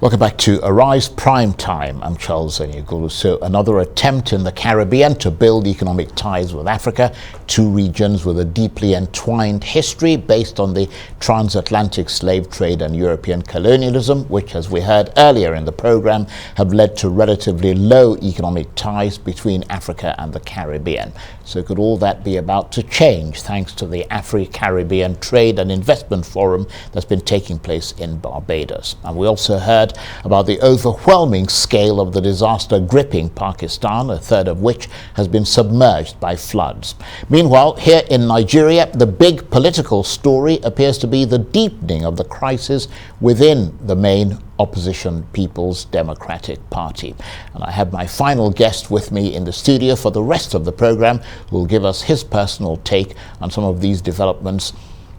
Welcome back to Arise Prime Time. I'm Charles Adeniyi. So another attempt in the Caribbean to build economic ties with Africa, two regions with a deeply entwined history based on the transatlantic slave trade and European colonialism, which, as we heard earlier in the program, have led to relatively low economic ties between Africa and the Caribbean. So could all that be about to change thanks to the Afro-Caribbean Trade and Investment Forum that's been taking place in Barbados? And we also heard about the overwhelming scale of the disaster gripping Pakistan, a third of which has been submerged by floods. Meanwhile, here in Nigeria, the big political story appears to be the deepening of the crisis within the main opposition People's Democratic Party. And I have my final guest with me in the studio for the rest of the program, who will give us his personal take on some of these developments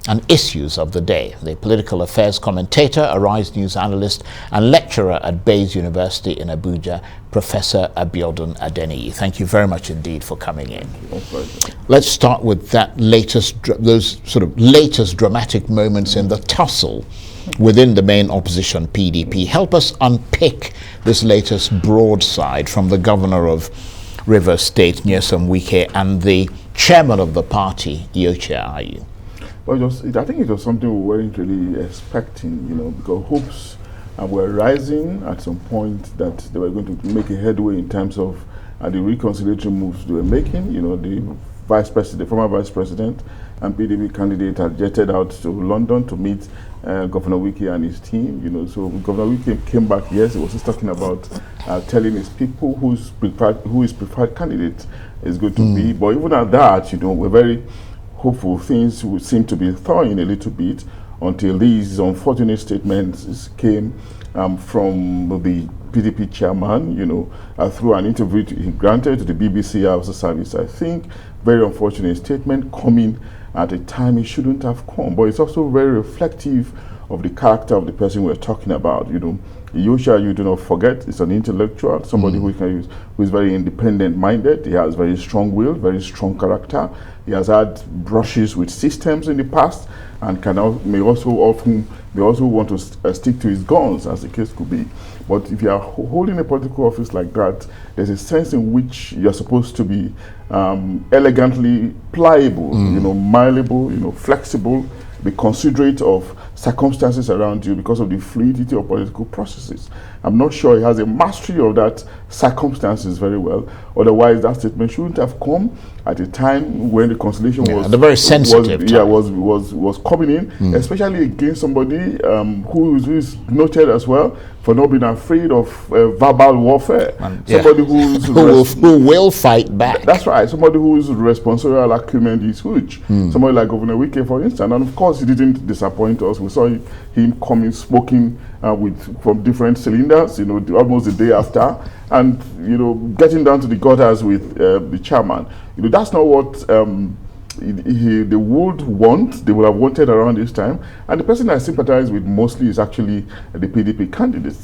and issues of the day. The political affairs commentator, Arise News analyst and lecturer at Bayes University in Abuja, Professor Abiodun Adeniyi. Thank you very much indeed for coming in. Let's start with that those sort of latest dramatic moments in the tussle within the main opposition PDP. Help us unpick this latest broadside from the governor of Rivers State, Nyesom Wike, and the chairman of the party, Yoche Ayu. Well, I think it was something we weren't really expecting, because hopes were rising at some point that they were going to make a headway in terms of the reconciliatory moves they were making. The former vice president and PDP candidate had jetted out to London to meet Governor Wike and his team. So Governor Wike came back. Yes, he was just talking about telling his people who his preferred candidate is going to be. But even at that, we're very hopeful. Things would seem to be thawing a little bit until these unfortunate statements came from the PDP chairman, through an interview he granted to the BBC House Service. I think very unfortunate statement coming at a time it shouldn't have come, but it's also very reflective of the character of the person we're talking about. Yoche, you do not forget, is an intellectual, somebody who is very independent-minded. He has very strong will, very strong character. He has had brushes with systems in the past, and may also want to stick to his guns, as the case could be. But if you are holding a political office like that, there's a sense in which you're supposed to be elegantly pliable, malleable, flexible, be considerate of circumstances around you because of the fluidity of political processes. I'm not sure he has a mastery of that circumstances very well. Otherwise, that statement shouldn't have come at a time when the conciliation was very sensitive time. was coming in, especially against somebody who is noted as well for not being afraid of verbal warfare. Somebody who will fight back. That's right. Somebody whose responsorial acumen is huge. Somebody like Governor Wike, for instance. And of course, he didn't disappoint us. We saw him coming, smoking from different cylinders, almost the day after, and getting down to the gutters with the chairman. That's not what they would want. They would have wanted around this time. And the person I sympathize with mostly is actually the PDP candidate,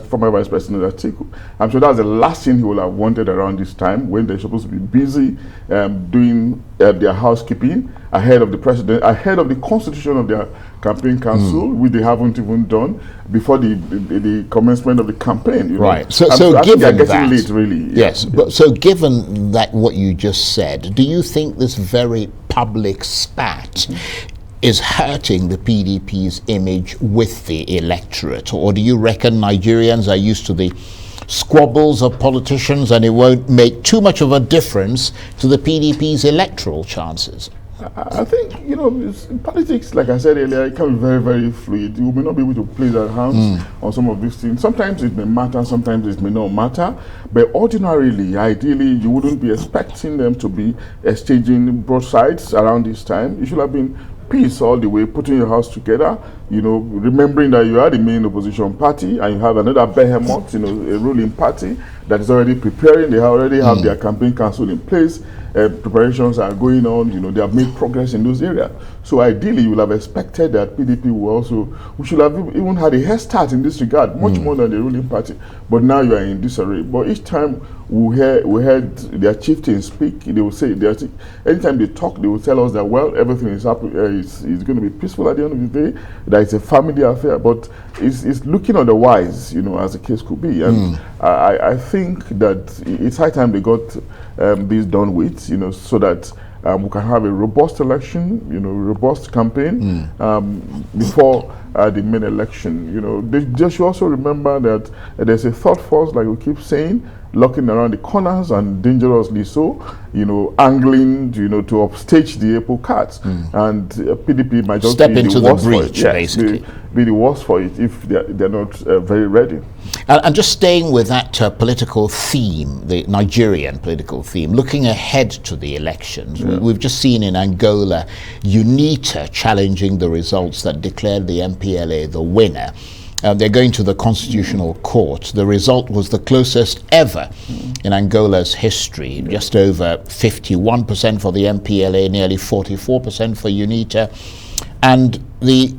former Vice President Atiku. I'm sure that's the last thing he would have wanted around this time, when they're supposed to be busy doing their housekeeping ahead of the president, ahead of the constitution of their campaign council, which they haven't even done before the commencement of the campaign. Right. So given that, late, really. Yes. But so given that, what you just said, do you think this very public spat is hurting the PDP's image with the electorate, or do you reckon Nigerians are used to the squabbles of politicians and it won't make too much of a difference to the PDP's electoral chances? I think, politics, like I said earlier, it can be very, very fluid. You may not be able to place your hands on some of these things. Sometimes it may matter, sometimes it may not matter. But ordinarily, ideally, you wouldn't be expecting them to be exchanging broadsides around this time. It should have been peace all the way, putting your house together, remembering that you are the main opposition party and you have another behemoth, a ruling party that is already preparing. They already have their campaign council in place. Preparations are going on. They have made progress in those areas. So ideally, you would have expected that PDP we should have even had a head start in this regard, much more than the ruling party. But now you are in disarray. But each time we heard their chieftains speak. They will say, anytime they talk, they will tell us that, well, everything is going to be peaceful at the end of the day, that it's a family affair, but it's looking otherwise, as the case could be. And I think that it's high time they got this done with, so that we can have a robust election, robust campaign before the main election. They should also remember that there's a thought force, like we keep saying, looking around the corners and dangerously so, angling, to upstage the apple carts. And PDP might just step be into the the breach, basically. Be the worst for it if they're not very ready. And just staying with that political theme, the Nigerian political theme, looking ahead to the elections, we've just seen in Angola, UNITA challenging the results that declared the MPLA the winner. They're going to the Constitutional Court. The result was the closest ever in Angola's history, just over 51% for the MPLA, nearly 44% for UNITA. And the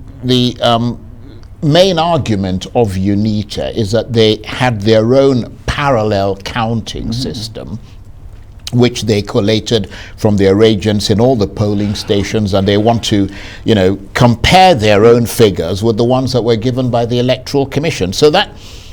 main argument of UNITA is that they had their own parallel counting system, which they collated from their agents in all the polling stations, and they want to, compare their own figures with the ones that were given by the Electoral Commission. So that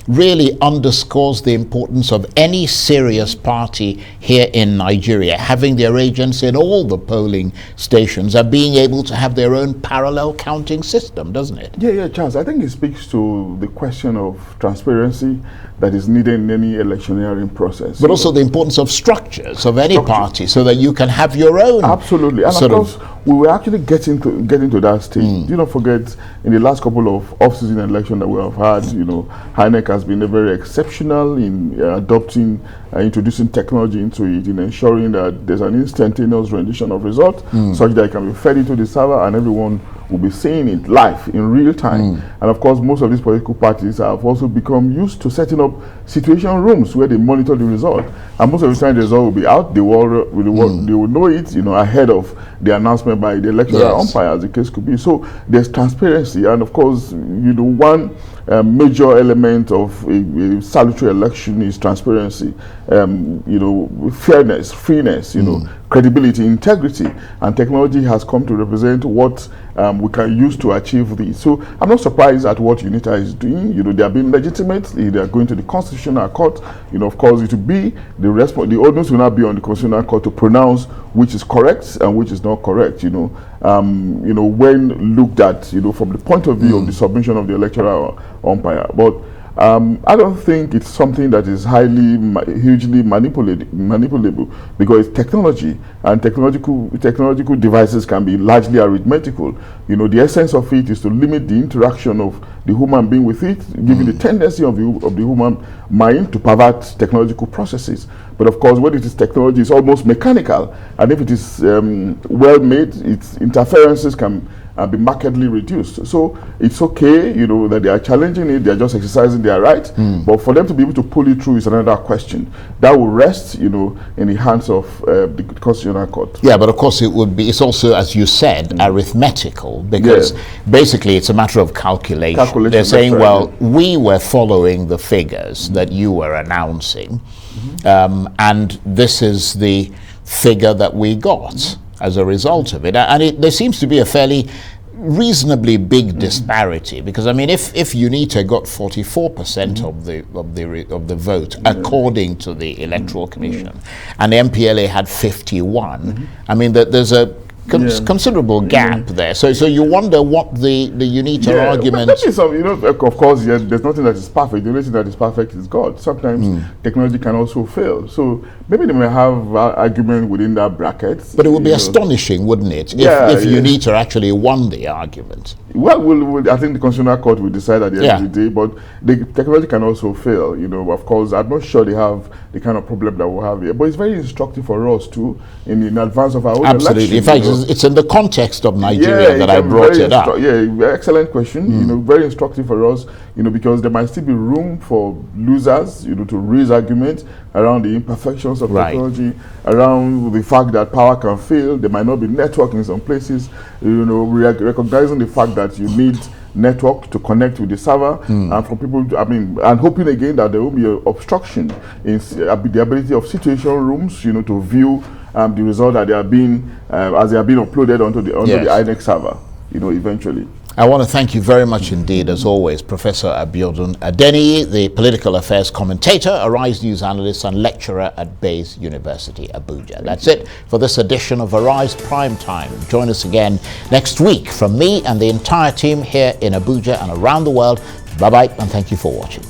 really underscores the importance of any serious party here in Nigeria having their agents in all the polling stations and being able to have their own parallel counting system, doesn't it? Yeah, Charles. I think it speaks to the question of transparency that is needed in any electioneering process. But also the importance of structures of any party so that you can have your own. Absolutely. And of course, we were actually getting to that stage. Do not forget, in the last couple of off-season elections that we have had, INEC has been very exceptional in adopting, introducing technology into it, in ensuring that there's an instantaneous rendition of results, such that it can be fed into the server and everyone will be seeing it live in real time. And of course, most of these political parties have also become used to setting up situation rooms where they monitor the result. And most of the time, the result will be out. They will know it, ahead of the announcement by the electoral umpire, as the case could be. So there's transparency, and of course, one major element of a salutary election is transparency, fairness, freeness, credibility, integrity, and technology has come to represent what we can use to achieve this. So I'm not surprised at what UNITA is doing. They are being legitimate. They are going to the Constitutional Court. Of course, it will be the ordinance will not be on the Constitutional Court to pronounce which is correct and which is not correct. When looked at, from the point of view of the submission of the electoral umpire. But I don't think it's something that is hugely manipulable, because it's technology, and technological devices can be largely arithmetical. The essence of it is to limit the interaction of the human being with it, giving the tendency of the human mind to pervert technological processes. But of course, when it is technology, it's almost mechanical, and if it is well made, its interferences can be markedly reduced. So it's okay, that they are challenging it, they are just exercising their right, but for them to be able to pull it through is another question. That will rest, in the hands of the Constitutional Court. Yeah, but of course it's also, as you said, arithmetical, because basically it's a matter of calculation. They're saying, we were following the figures that you were announcing, and this is the figure that we got as a result of it. And there seems to be a fairly reasonably big disparity, because I mean, if UNITA got 44% of the vote according to the Electoral Commission, and the MPLA had 51, I mean there's a considerable gap there. So you wonder what the UNITA argument. But that is some, of course, there's nothing that is perfect. The only thing that is perfect is God. Sometimes technology can also fail. So maybe they may have argument within that bracket. But it would be astonishing, wouldn't it, if UNITA actually won the argument? Well, I think the Constitutional Court will decide at the end of the day, but the technology can also fail. Of course, I'm not sure they have the kind of problem that we have here. But it's very instructive for us too, in advance of our own election. In fact, it's in the context of Nigeria that I brought it up. Excellent question. Very instructive for us, because there might still be room for losers, to raise arguments around the imperfections of technology, around the fact that power can fail. There might not be network in some places, recognizing the fact that you need network to connect with the server, and for people to, and hoping again that there will be an obstruction in the ability of situation rooms, to view the result that they are being as they are being uploaded onto the INEC server, eventually. I want to thank you very much indeed, as always, Professor Abiodun Adeniyi, the political affairs commentator, Arise News analyst and lecturer at Bayes University, Abuja. That's it for this edition of Arise Prime Time. Join us again next week from me and the entire team here in Abuja and around the world. Bye-bye, and thank you for watching.